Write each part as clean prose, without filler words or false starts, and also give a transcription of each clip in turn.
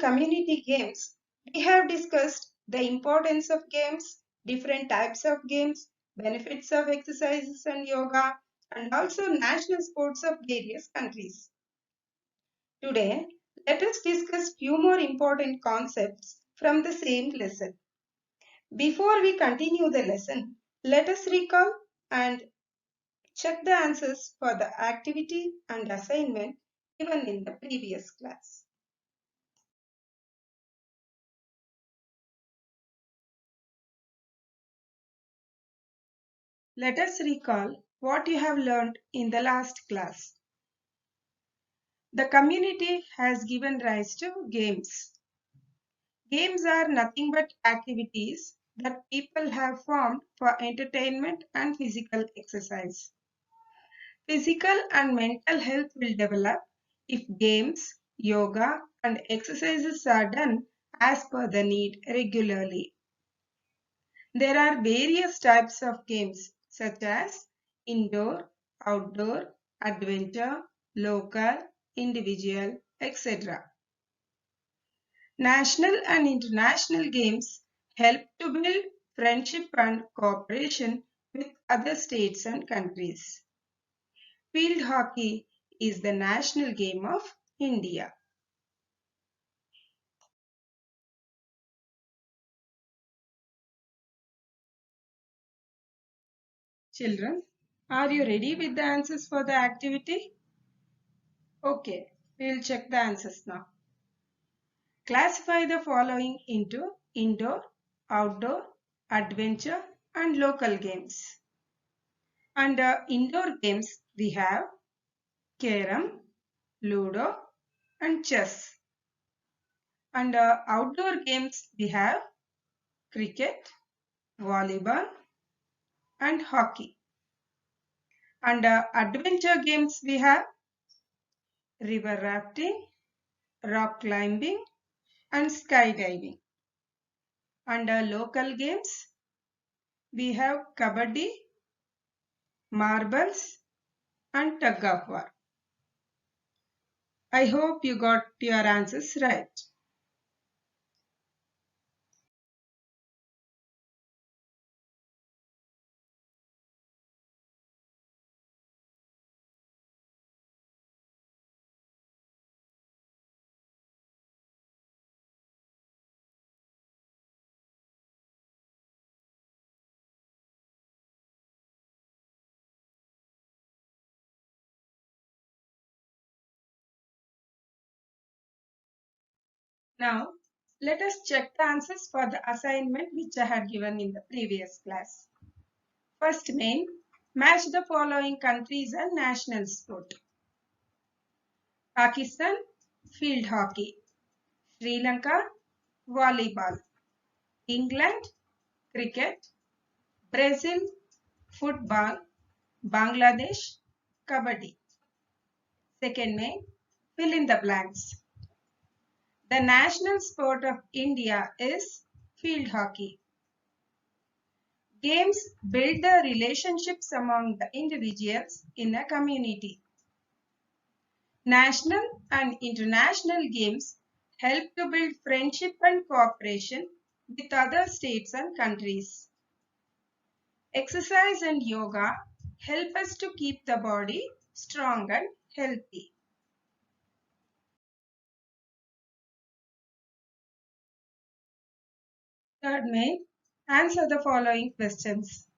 community games, we have discussed the importance of games, different types of games, benefits of exercises and yoga, and also national sports of various countries. Today, let us discuss few more important concepts from the same lesson. Before we continue the lesson, let us recall and check the answers for the activity and assignment given in the previous class. Let us recall what you have learned in the last class. The community has given rise to games. Games are nothing but activities that people have formed for entertainment and physical exercise. Physical and mental health will develop if games, yoga, and exercises are done as per the need regularly. There are various types of games such as indoor, outdoor, adventure, local, individual, etc. National and international games help to build friendship and cooperation with other states and countries. Field hockey is the national game of India. Children, are you ready with the answers for the activity? Okay, we'll check the answers now. Classify the following into indoor, outdoor, adventure, and local games. Under indoor games, we have carom, ludo, and chess. Under outdoor games, we have cricket, volleyball, and hockey. Under adventure games, we have river rafting, rock climbing, and skydiving. Under local games, we have kabaddi, marbles, and tug of war. I hope you got your answers right. Now, let us check the answers for the assignment which I had given in the previous class. First main, match the following countries and national sport. Pakistan, field hockey. Sri Lanka, volleyball. England, cricket. Brazil, football. Bangladesh, kabaddi. Second main, fill in the blanks. The national sport of India is field hockey. Games build the relationships among the individuals in a community. National and international games help to build friendship and cooperation with other states and countries. Exercise and yoga help us to keep the body strong and healthy. Third main, answer the following questions.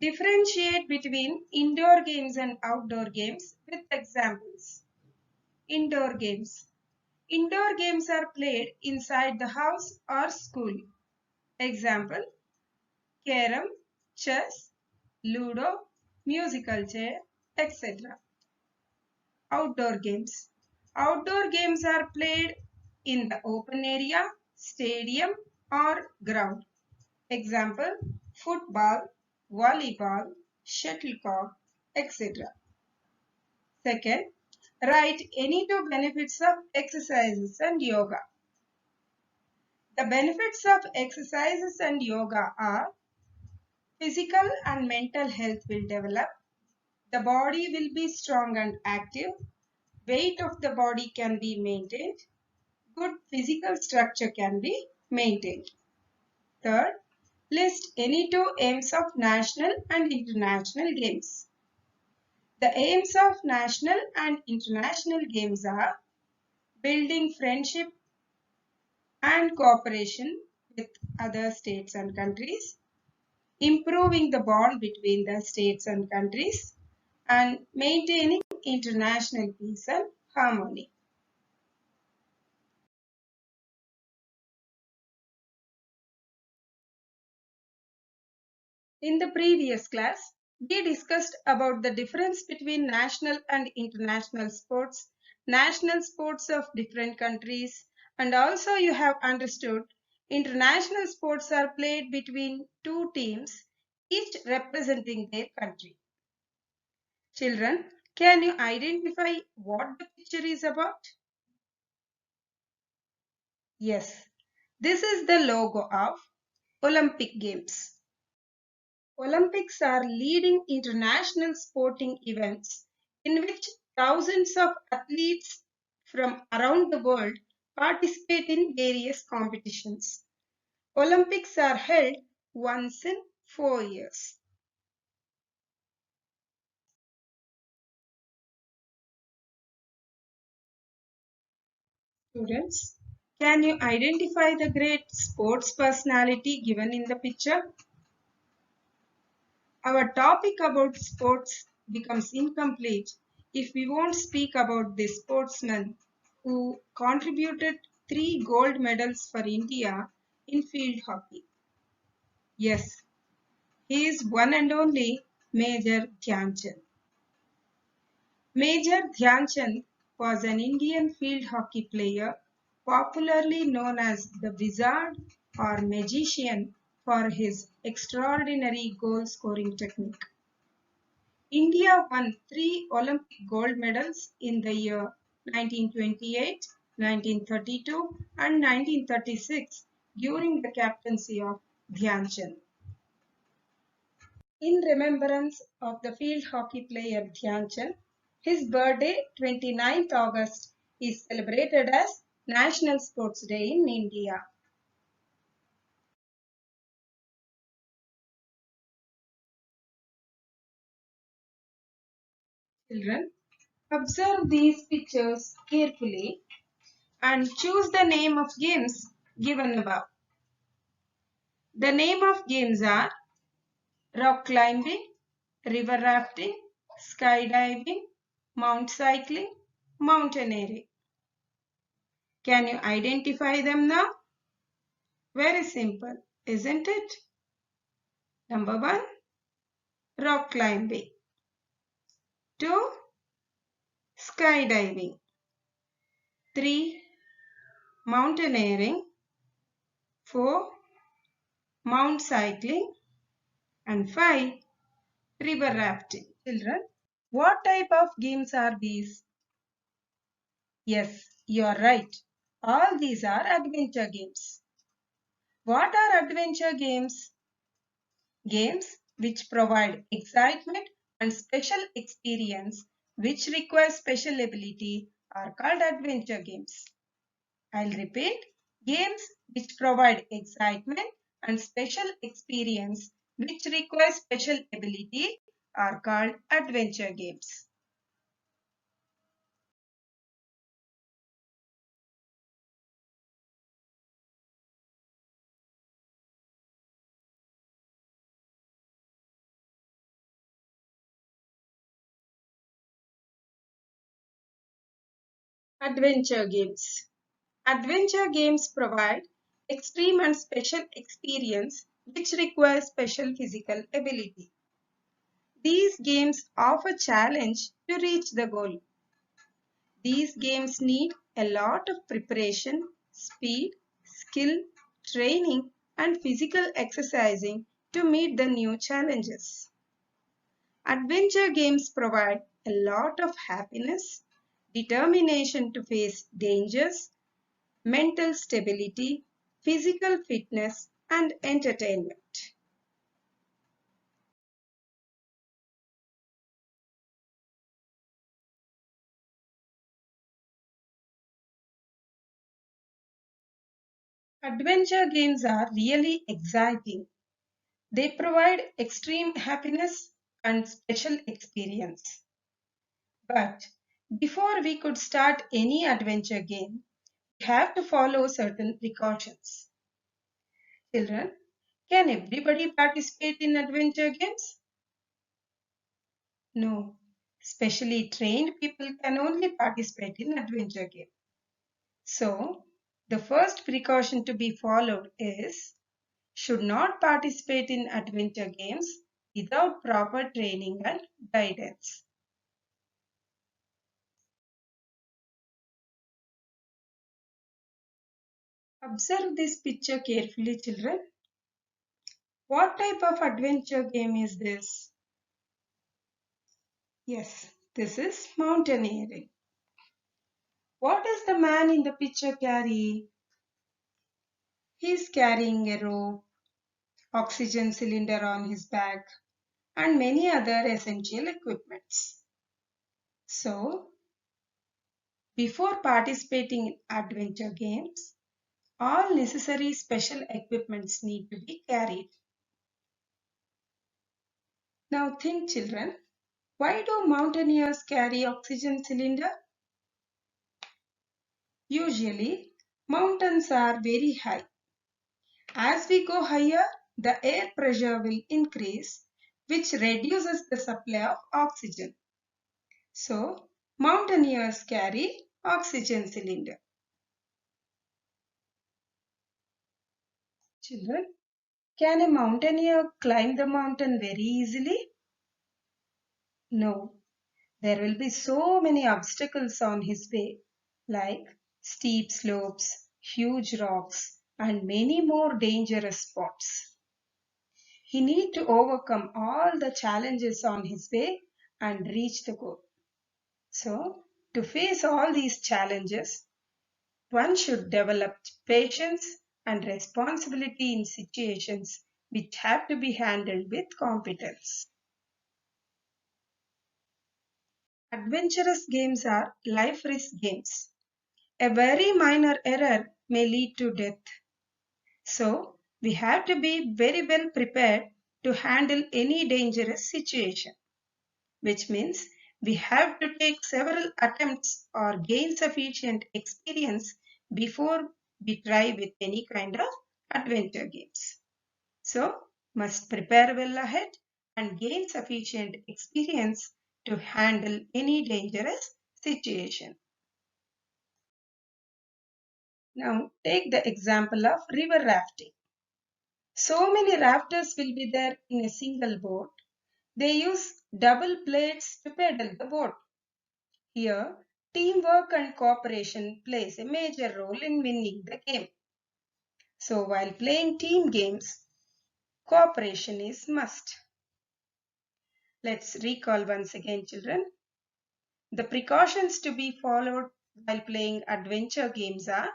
Differentiate between indoor games and outdoor games with examples. Indoor games. Indoor games are played inside the house or school. Example, carom, chess, ludo, musical chair, etc. Outdoor games. Outdoor games are played in the open area, stadium or ground. Example, football, volleyball, shuttlecock, etc. Second, write any two benefits of exercises and yoga. The benefits of exercises and yoga are physical and mental health will develop, the body will be strong and active, weight of the body can be maintained, good physical structure can be maintained. Third, list any two aims of national and international games. The aims of national and international games are building friendship and cooperation with other states and countries, improving the bond between the states and countries, and maintaining international peace and harmony. In the previous class, we discussed about the difference between national and international sports, national sports of different countries, and also you have understood international sports are played between two teams, each representing their country. Children, can you identify what the picture is about? Yes, this is the logo of Olympic Games. Olympics are leading international sporting events in which thousands of athletes from around the world participate in various competitions. Olympics are held once in 4 years. Students, can you identify the great sports personality given in the picture? Our topic about sports becomes incomplete if we won't speak about the sportsman who contributed 3 gold medals for India in field hockey. Yes, he is one and only Major Dhyan Chand. Major Dhyan Chand was an Indian field hockey player popularly known as the Wizard or Magician for his extraordinary goal scoring technique. India won 3 Olympic gold medals in the year 1928, 1932 and 1936 during the captaincy of Dhyan Chand. In remembrance of the field hockey player Dhyan Chand, his birthday 29th August is celebrated as National Sports Day in India. Children, observe these pictures carefully and choose the name of games given above. The name of games are rock climbing, river rafting, skydiving, mount cycling, mountaineering. Can you identify them now? Very simple, isn't it? Number 1, rock climbing. 2, skydiving. 3, mountaineering. 4, mount cycling. And 5, river rafting. Children, what type of games are these? Yes, you are right. All these are adventure games. What are adventure games? Games which provide excitement and special experience which require special ability are called adventure games. I'll repeat. Games which provide excitement and special experience which require special ability are called adventure games. Adventure games. Adventure games provide extreme and special experience which require special physical ability. These games offer challenge to reach the goal. These games need a lot of preparation, speed, skill, training, and physical exercising to meet the new challenges. Adventure games provide a lot of happiness, determination to face dangers, mental stability, physical fitness, and entertainment. Adventure games are really exciting. They provide extreme happiness and special experience. But before we could start any adventure game, we have to follow certain precautions. Children, can everybody participate in adventure games? No. Specially trained people can only participate in adventure games. So, the first precaution to be followed is should not participate in adventure games without proper training and guidance. Observe this picture carefully, children. What type of adventure game is this? Yes, this is mountaineering. What does the man in the picture carry? He is carrying a rope, oxygen cylinder on his back, and many other essential equipments. So, before participating in adventure games, all necessary special equipments need to be carried. Now think, children, why do mountaineers carry oxygen cylinder? Usually, mountains are very high. As we go higher, the air pressure will increase, which reduces the supply of oxygen. So, mountaineers carry oxygen cylinder. Children, can a mountaineer climb the mountain very easily? No. There will be so many obstacles on his way, like steep slopes, huge rocks, and many more dangerous spots. He needs to overcome all the challenges on his way and reach the goal. So, to face all these challenges, one should develop patience and responsibility in situations which have to be handled with competence. Adventurous games are life risk games. A very minor error may lead to death. So, we have to be very well prepared to handle any dangerous situation, which means we have to take several attempts or gain sufficient experience before we try with any kind of adventure games. So, must prepare well ahead and gain sufficient experience to handle any dangerous situation. Now, take the example of river rafting. So many rafters will be there in a single boat. They use double blades to pedal the boat. Here, teamwork and cooperation plays a major role in winning the game. So while playing team games, cooperation is must. Let's recall once again, children. The precautions to be followed while playing adventure games are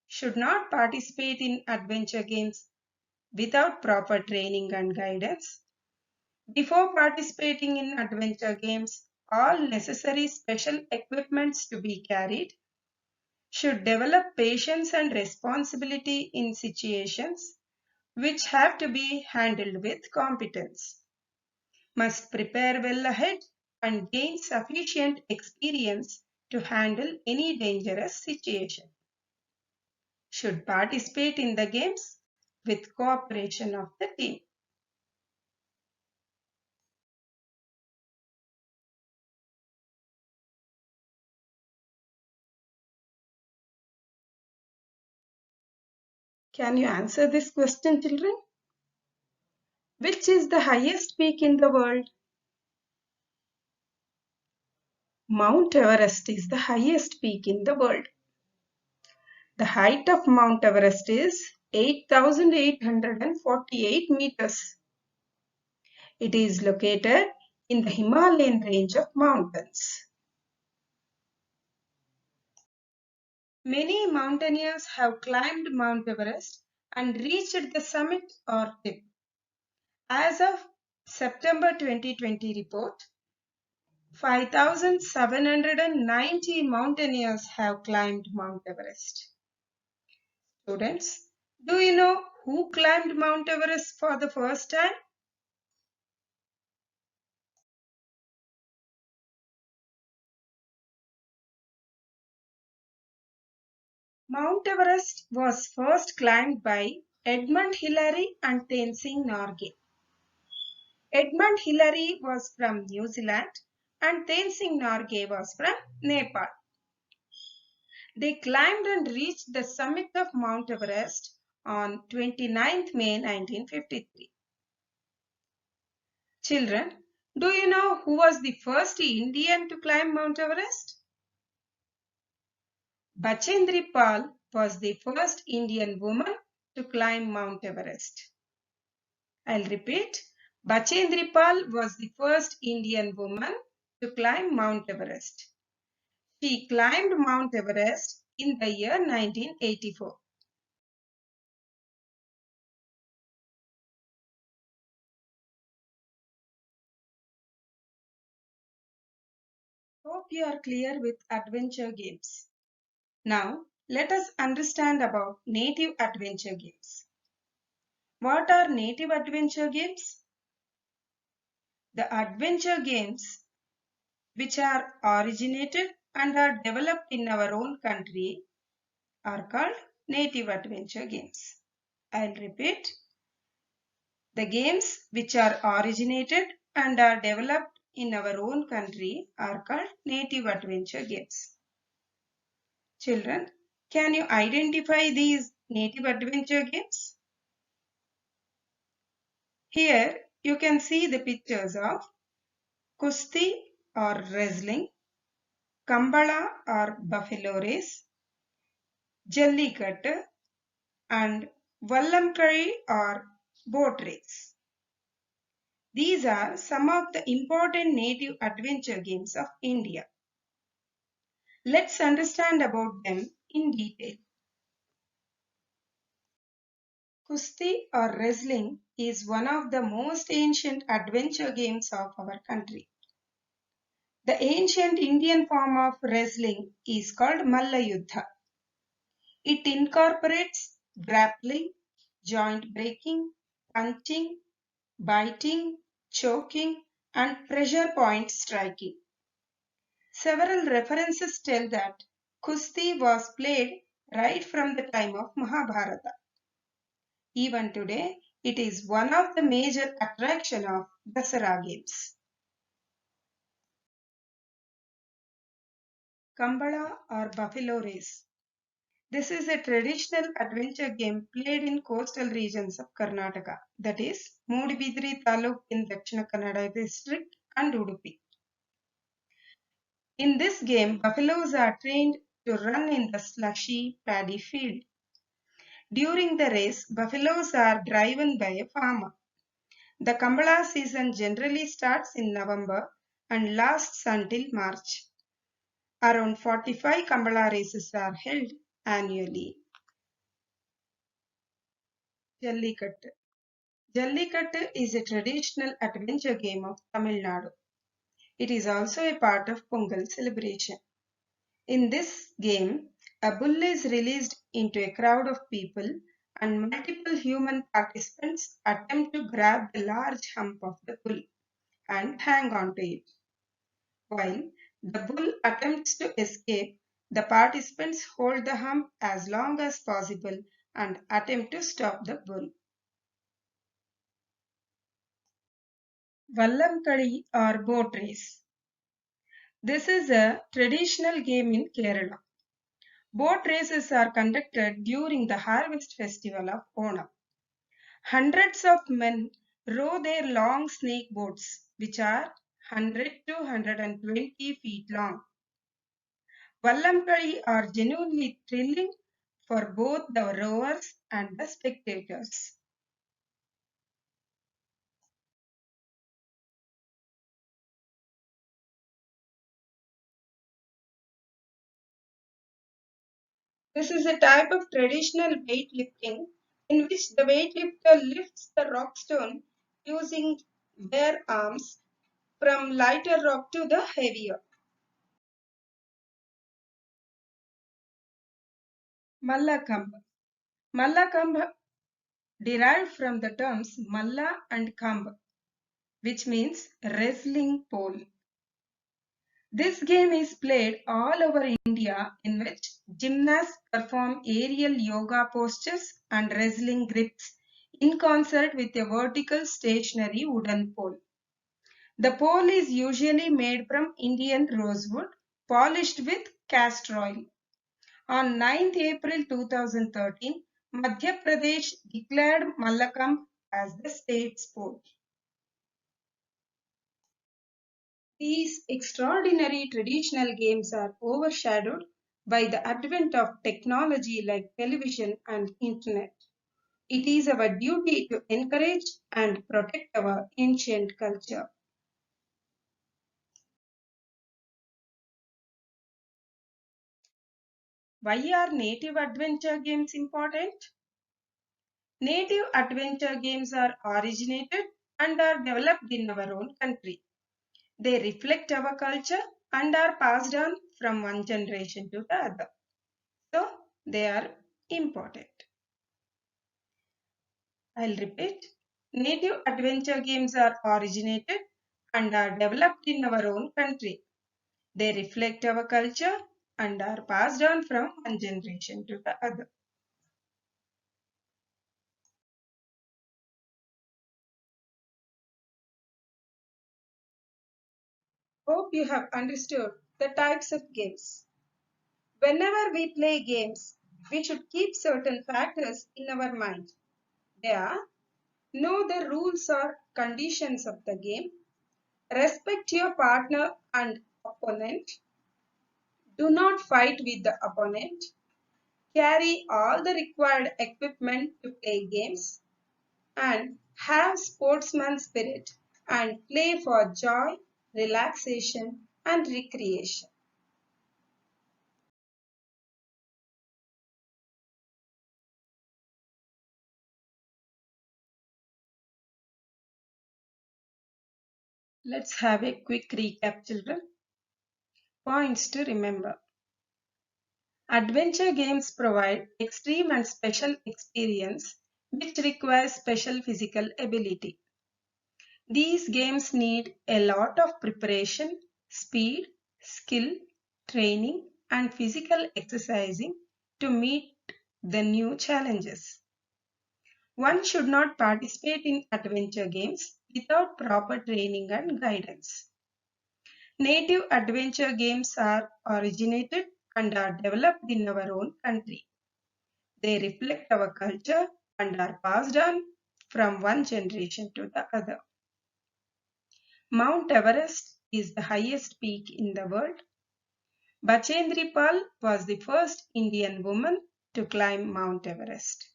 should not participate in adventure games without proper training and guidance. Before participating in adventure games, all necessary special equipments to be carried, should develop patience and responsibility in situations which have to be handled with competence, must prepare well ahead and gain sufficient experience to handle any dangerous situation, should participate in the games with cooperation of the team. Can you answer this question, children? Which is the highest peak in the world? Mount Everest is the highest peak in the world. The height of Mount Everest is 8,848 meters. It is located in the Himalayan range of mountains. Many mountaineers have climbed Mount Everest and reached the summit or tip. As of September 2020 report, 5,790 mountaineers have climbed Mount Everest. Students, do you know who climbed Mount Everest for the first time? Mount Everest was first climbed by Edmund Hillary and Tenzing Norgay. Edmund Hillary was from New Zealand and Tenzing Norgay was from Nepal. They climbed and reached the summit of Mount Everest on 29th May 1953. Children, do you know who was the first Indian to climb Mount Everest? Bachendri Pal was the first Indian woman to climb Mount Everest. I'll repeat. Bachendri Pal was the first Indian woman to climb Mount Everest. She climbed Mount Everest in the year 1984. Hope you are clear with adventure games. Now, let us understand about native adventure games. What are native adventure games? The adventure games which are originated and are developed in our own country are called native adventure games. I'll repeat. The games which are originated and are developed in our own country are called native adventure games. Children, can you identify these native adventure games? Here you can see the pictures of Kusti or wrestling, Kambala or buffalo race, Jallikattu and Vallamkari or boat race. These are some of the important native adventure games of India. Let's understand about them in detail. Kusti or wrestling is one of the most ancient adventure games of our country. The ancient Indian form of wrestling is called Malla Yuddha. It incorporates grappling, joint breaking, punching, biting, choking, and pressure point striking. Several references tell that Kusti was played right from the time of Mahabharata. Even today, it is one of the major attractions of Dasara games. Kambala or buffalo race. This is a traditional adventure game played in coastal regions of Karnataka, that is, Mudibidri Taluk in Dakshina Kannada district and Udupi. In this game, buffaloes are trained to run in the slushy paddy field. During the race, buffaloes are driven by a farmer. The Kambala season generally starts in November and lasts until March. Around 45 Kambala races are held annually. Jallikattu. Jallikattu is a traditional adventure game of Tamil Nadu. It is also a part of Pongal celebration. In this game, a bull is released into a crowd of people and multiple human participants attempt to grab the large hump of the bull and hang on to it. While the bull attempts to escape, the participants hold the hump as long as possible and attempt to stop the bull. Vallamkadi or boat race. This is a traditional game in Kerala. Boat races are conducted during the harvest festival of Onam. Hundreds of men row their long snake boats, which are 100 to 120 feet long. Vallamkadi are genuinely thrilling for both the rowers and the spectators. This is a type of traditional weightlifting in which the weightlifter lifts the rock stone using bare arms from lighter rock to the heavier. Mallakhamb. Mallakambh derived from the terms Malla and Kambh, which means wrestling pole. This game is played all over India, in which gymnasts perform aerial yoga postures and wrestling grips in concert with a vertical stationary wooden pole. The pole is usually made from Indian rosewood, polished with castor oil. On 9th April 2013, Madhya Pradesh declared Mallakhamb as the state sport. These extraordinary traditional games are overshadowed by the advent of technology like television and internet. It is our duty to encourage and protect our ancient culture. Why are native adventure games important? Native adventure games are originated and are developed in our own country. They reflect our culture and are passed on from one generation to the other. So, they are important. I'll repeat. Native adventure games are originated and are developed in our own country. They reflect our culture and are passed on from one generation to the other. Hope you have understood the types of games. Whenever we play games, we should keep certain factors in our mind. They are: know the rules or conditions of the game, respect your partner and opponent, do not fight with the opponent, carry all the required equipment to play games, and have sportsman spirit and play for joy, relaxation, and recreation. Let's have a quick recap, children. Points to remember. Adventure games provide extreme and special experience which requires special physical ability. These games need a lot of preparation, speed, skill, training, and physical exercising to meet the new challenges. One should not participate in adventure games without proper training and guidance. Native adventure games are originated and are developed in our own country. They reflect our culture and are passed on from one generation to the other. Mount Everest is the highest peak in the world. Bachendri Pal was the first Indian woman to climb Mount Everest.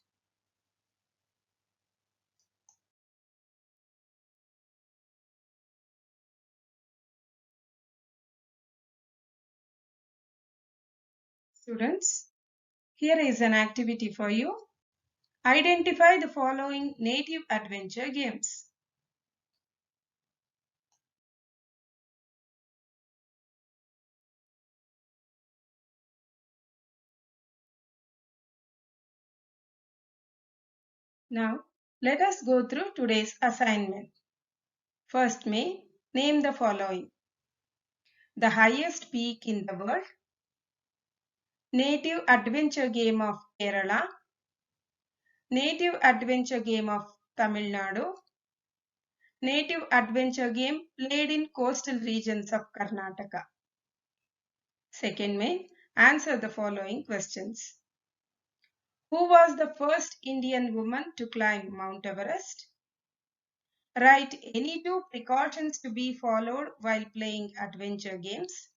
Students, here is an activity for you. Identify the following native adventure games. Now, let us go through today's assignment. First, name the following: the highest peak in the world, native adventure game of Kerala, native adventure game of Tamil Nadu, native adventure game played in coastal regions of Karnataka. Second, answer the following questions. Who was the first Indian woman to climb Mount Everest? Write any two precautions to be followed while playing adventure games.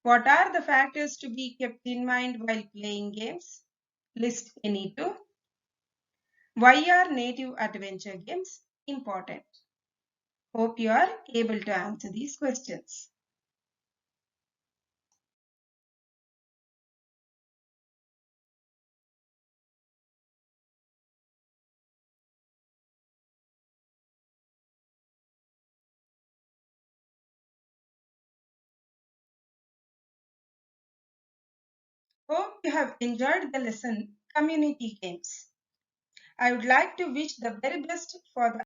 What are the factors to be kept in mind while playing games? List any two. Why are native adventure games important? Hope you are able to answer these questions. Hope you have enjoyed the lesson community games. I would like to wish the very best for the